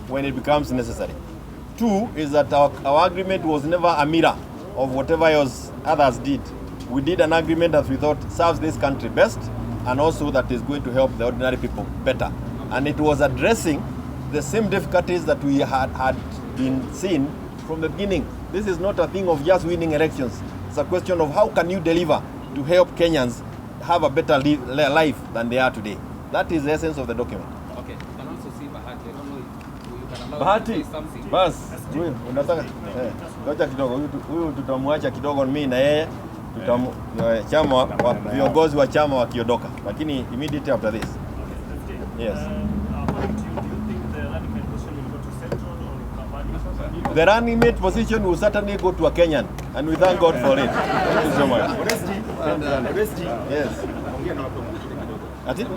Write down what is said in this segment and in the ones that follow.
when it becomes necessary. Two is that our agreement was never a mirror of whatever else others did. We did an agreement that we thought serves this country best and also that is going to help the ordinary people better. And it was addressing the same difficulties that we had been seeing from the beginning. This is not a thing of just winning elections. It's a question of how can you deliver to help Kenyans have a better life than they are today. That is the essence of the document. Okay, you can also see Bahati. I don't know if you can allow Bahati, me to say something. bas, huyu unataka ngoja kidogo, huyu tutamwacha kidogo mimi na yeye chama viongozi wa chama wakiondoka, lakini immediately after this. Yes. The running mate position will certainly go to a Kenyan, and we thank God for it. Thank you so much. Yes. At it?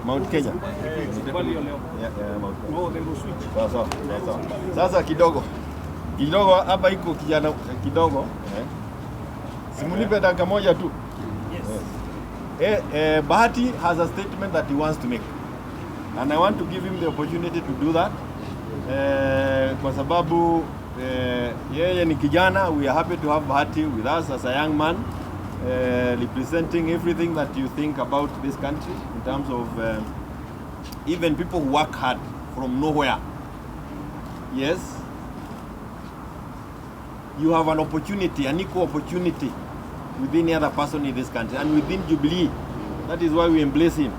Mount Kenya. Yeah, Mount Kenya. Sasa kidogo hapa iko kijana kidogo. Simunipe dakika moja tu. Yes. Bahati has a statement that he wants to make, and I want to give him the opportunity to do that. Kwa sababu yeye ni kijana. We are happy to have Bahati with us as a young man, representing everything that you think about this country in terms of even people who work hard from nowhere. Yes, you have an opportunity, an equal opportunity with any other person in this country, and within Jubilee. That is why we embrace him,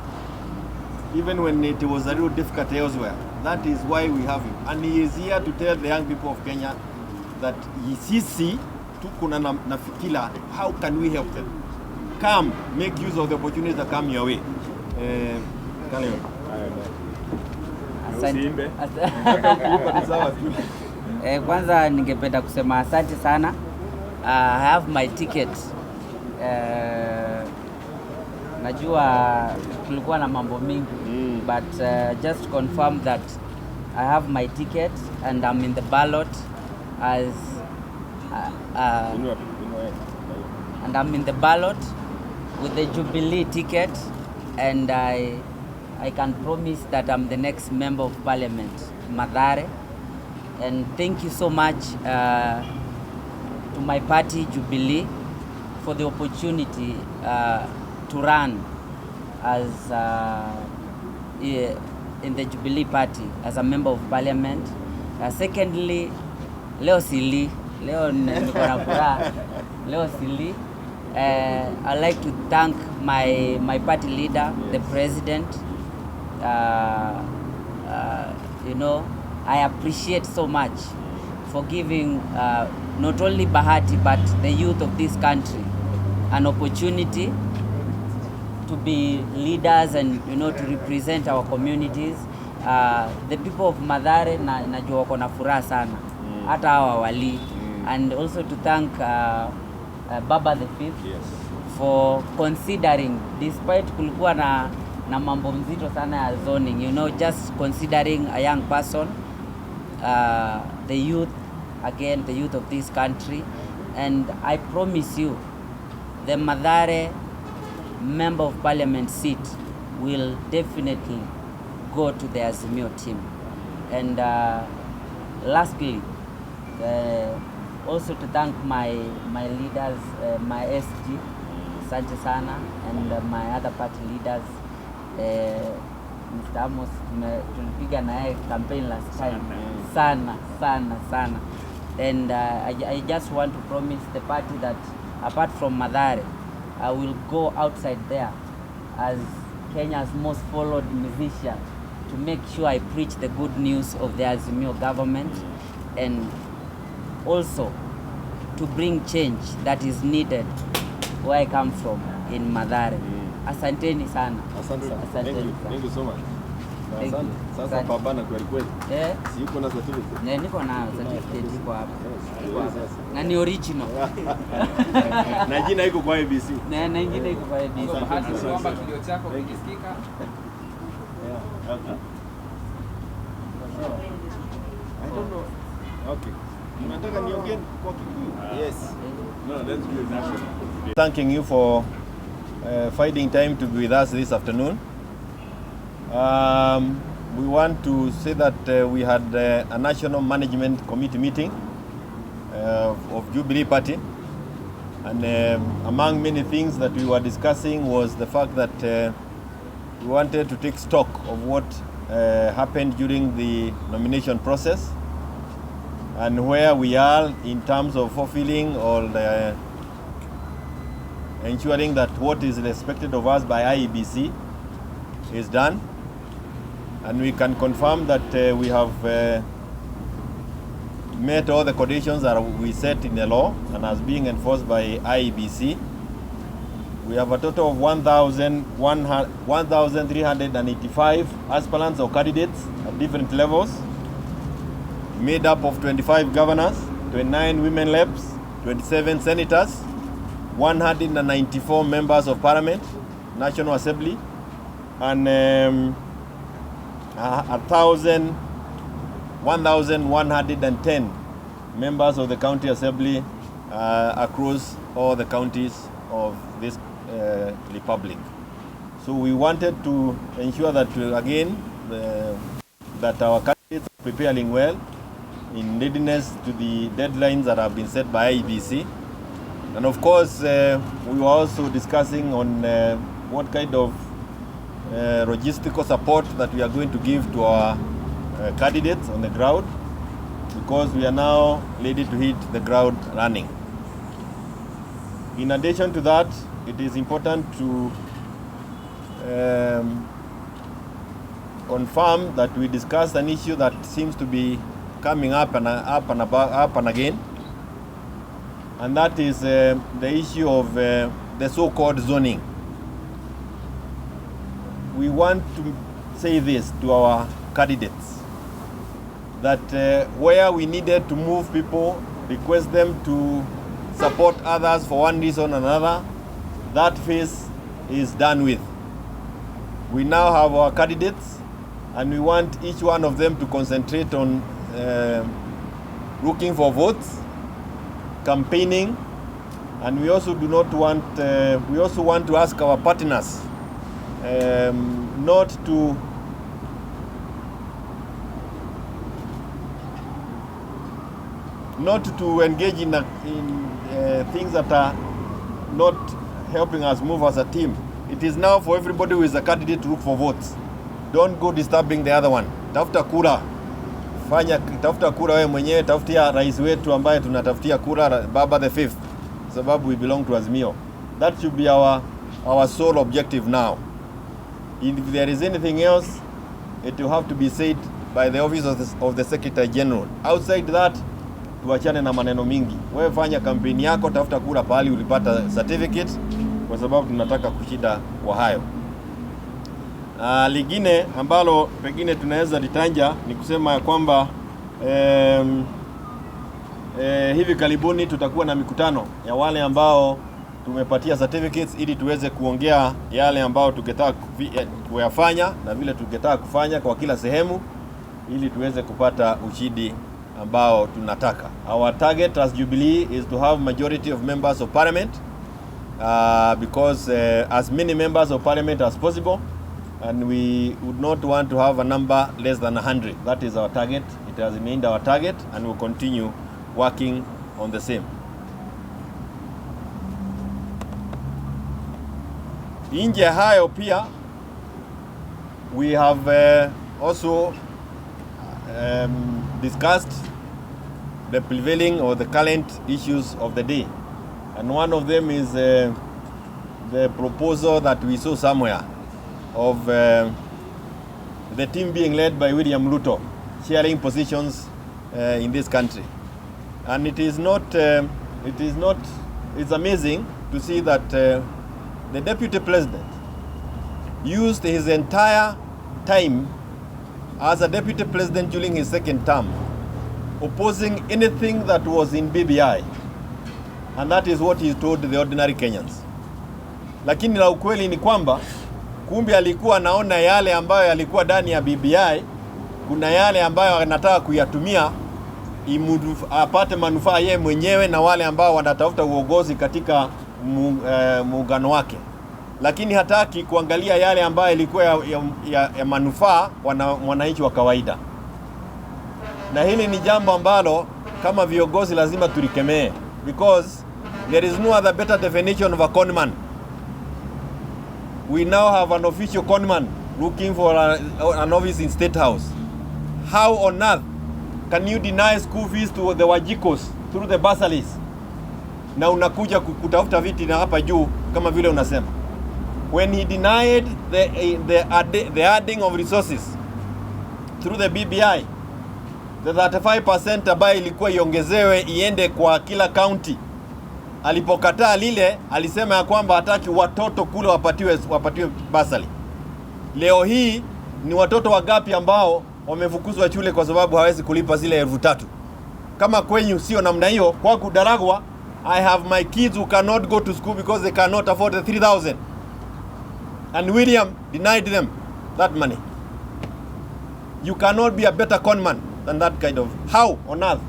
even when it was a little difficult elsewhere. That is why we have him, and he is here to tell the young people of Kenya that sisi tuko na fikira, how can we help them? Come, make use of the opportunities that come your way. Kwanza ningependa kusema asante sana. I have my ticket. Najua tulikuwa na mambo mingi, but just to confirm that I have my ticket and I'm in the ballot as and I'm in the ballot with the Jubilee ticket, and I can promise that I'm the next member of parliament, Mathare. And thank you so much to my party, Jubilee, for the opportunity to run as in the Jubilee party as a member of parliament. Secondly, leo niko na furaha. Leo sili. I'd like to thank my party leader, the president. You know, I appreciate so much for giving not only Bahati but the youth of this country an opportunity to be leaders and, you know, to represent our communities. The people of Mathare najua wako na furaha sana, hata hawa wali. And also to thank Baba the Fifth, yes, for considering, despite kulikuwa na mambo mzito sana ya zoning, you know, just considering a young person, the youth, again, the youth of this country. And I promise you, the Mathare member of parliament seat will definitely go to the Azimio team. And lastly, also to thank my leaders, my SG, Asante sana, and my other party leaders, Mr. Amos, tulipiga na yeye campaign last time, sana. And I just want to promise the party that apart from Mathare, I will go outside there as Kenya's most followed musician to make sure I preach the good news of the Azimio government, and also to bring change that is needed where I come from in Mathare. Asanteni sana. Asante. Thank you so much. Sasa pambana kweli kweli. Si uko na certificate? Niko na certificate iko hapa. Na ni original. Na jina iko kwa ABC. Na nyingine iko kwa ABC. So Bahati, kwamba kilio chako kikisikika. Okay. I don't know. Okay. Unataka niongee kwa Kikuyu? Yes. No, that's good. Thanking you for finding time to be with us this afternoon. we want to say that we had a national management committee meeting of Jubilee Party, and among many things that we were discussing was the fact that we wanted to take stock of what happened during the nomination process and where we are in terms of fulfilling or ensuring that what is expected of us by IEBC is done. And we can confirm that we have met all the conditions that we set in the law and as being enforced by IEBC. We have a total of 1,385 aspirants or candidates at different levels, made up of 25 governors, 29 women reps, 27 senators, 194 members of parliament, National Assembly, and 1,110 members of the county assembly across all the counties of this republic. So we wanted to ensure that that our candidates are preparing well in readiness to the deadlines that have been set by IEBC. And of course, we were also discussing on what kind of logistical support that we are going to give to our candidates on the ground, because we are now ready to hit the ground running. In addition to that, it is important to confirm that we discussed an issue that seems to be coming up and again, and that is the issue of the so-called zoning. We want to say this to our candidates, that where we needed to move people, request them to support others for one reason or another, that phase is done with. We now have our candidates, and we want each one of them to concentrate on looking for votes, campaigning, and we also do not want. We also want to ask our partners not to engage in things that are not helping us move as a team. It is now for everybody who is a candidate to look for votes. Don't go disturbing the other one. Tafuta kura. Tafuta kura wewe mwenyewe, tafutia rais wetu ambaye tunatafutia kura, Baba the Fifth, sababu we belong to Azimio. That should be our sole objective now. If there is anything else, it will have to be said by the office of the Secretary General. Outside that, tuachane na maneno mingi. Wewe fanya kampeni yako, tafuta kura pahali ulipata certificate, kwa sababu tunataka kushinda kwa hayo. Lingine ambalo pengine tunaweza litanja ni kusema kwamba hivi karibuni tutakuwa na mikutano ya wale ambao tumepatia certificates, ili tuweze kuongea yale ambao tungetaka kuyafanya na vile tungetaka kufanya kwa kila sehemu, ili tuweze kupata ushindi ambao tunataka. Our target as Jubilee is to have majority of members of parliament, because as many members of parliament as possible, and we would not want to have a number less than 100. That is our target. It has remained our target, and we'll continue working on the same. Nje hayo pia, we have also discussed the prevailing or the current issues of the day, and one of them is the proposal that we saw somewhere of the team being led by William Ruto sharing positions in this country. And it's amazing to see that the deputy president used his entire time as a deputy president during his second term opposing anything that was in BBI, and that is what he told the ordinary Kenyans. Lakini la ukweli ni kwamba kumbe alikuwa anaona yale ambayo yalikuwa ndani ya BBI, kuna yale ambayo anataka kuyatumia apate manufaa yeye mwenyewe na wale ambao wanatafuta uongozi katika muungano wake. lakini hataki kuangalia yale ambayo ilikuwa ya manufaa wananchi wa kawaida. Na hili ni jambo ambalo kama viongozi lazima tulikemee, because there is no other better definition of a conman. We now have an official conman looking for an office in State House. How on earth can you deny school fees to the Wajikos through the bursaries, na unakuja kutafuta viti na hapa juu kama vile unasema? When he denied the adding of resources through the BBI, the 35% ambayo ilikuwa iongezewe iende kwa kila county, alipokataa lile, alisema ya kwamba hataki watoto kule wapatiwe basali. Leo hii ni watoto wagapi ambao wamefukuzwa shule kwa sababu hawezi kulipa zile 3,000? Kama kwenyu sio namna hiyo, kwa Kudaragwa, I have my kids who cannot go to school because they cannot afford the 3,000. And William denied them that money. You cannot be a better conman than that kind of... How on earth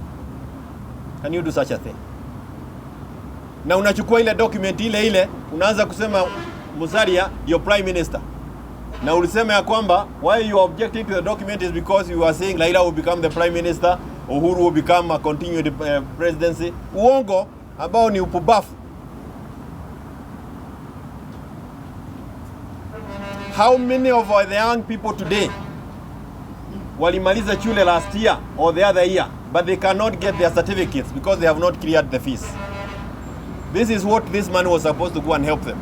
can you do such a thing? Na unachukua ile document ile unaanza kusema Musalia your prime minister. Na ulisema ya kwamba why you are objecting to the document is because you are saying Raila will become the prime minister, Uhuru will become a continued presidency. Uongo ambao ni upubafu. How many of the young people today walimaliza shule last year or the other year, but they cannot get their certificates because they have not cleared the fees? This is what this man was supposed to go and help them.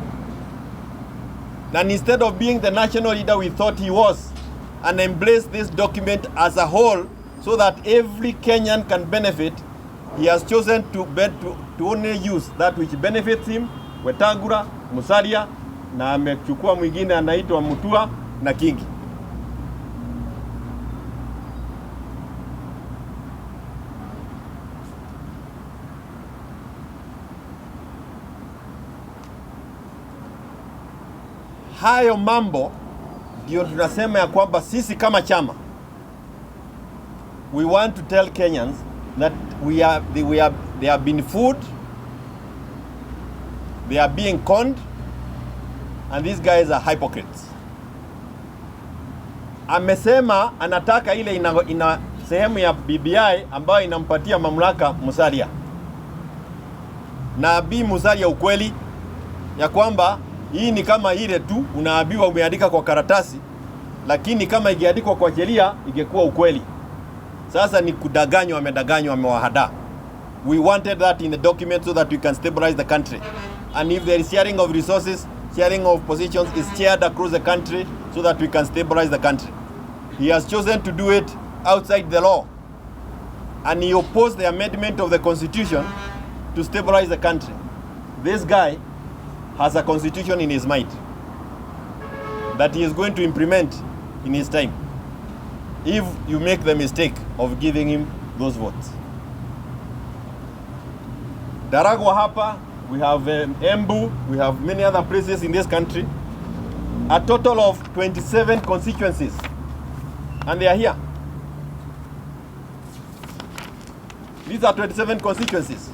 And instead of being the national leader we thought he was, and embrace this document as a whole so that every Kenyan can benefit, he has chosen to only use that which benefits him, Wetangula, Musalia, na amechukua mwingine anaitwa Mutua na Kingi. Hayo mambo ndio tunasema ya kwamba sisi kama chama, we want to tell Kenyans that they have been fooled, they are being conned, and these guys are hypocrites. Amesema anataka ile ina sehemu ya BBI ambayo inampatia mamlaka Musalia. Na Bi Musalia ukweli ya kwamba hii ni kama ile tu unaambiwa umeandika kwa karatasi, lakini kama ingeandikwa kwa sheria ingekuwa ukweli. Sasa ni kudanganywa, amedanganywa, amewahada. We wanted that in the document so that we can stabilize the country. And if there is sharing of resources, sharing of positions is shared across the country so that we can stabilize the country. He has chosen to do it outside the law. And he opposed the amendment of the constitution to stabilize the country. This guy has a constitution in his mind that he is going to implement in his time, if you make the mistake of giving him those votes. Daragwa hapa, we have Embu, we have many other places in this country, a total of 27 constituencies, and they are here. These are 27 constituencies.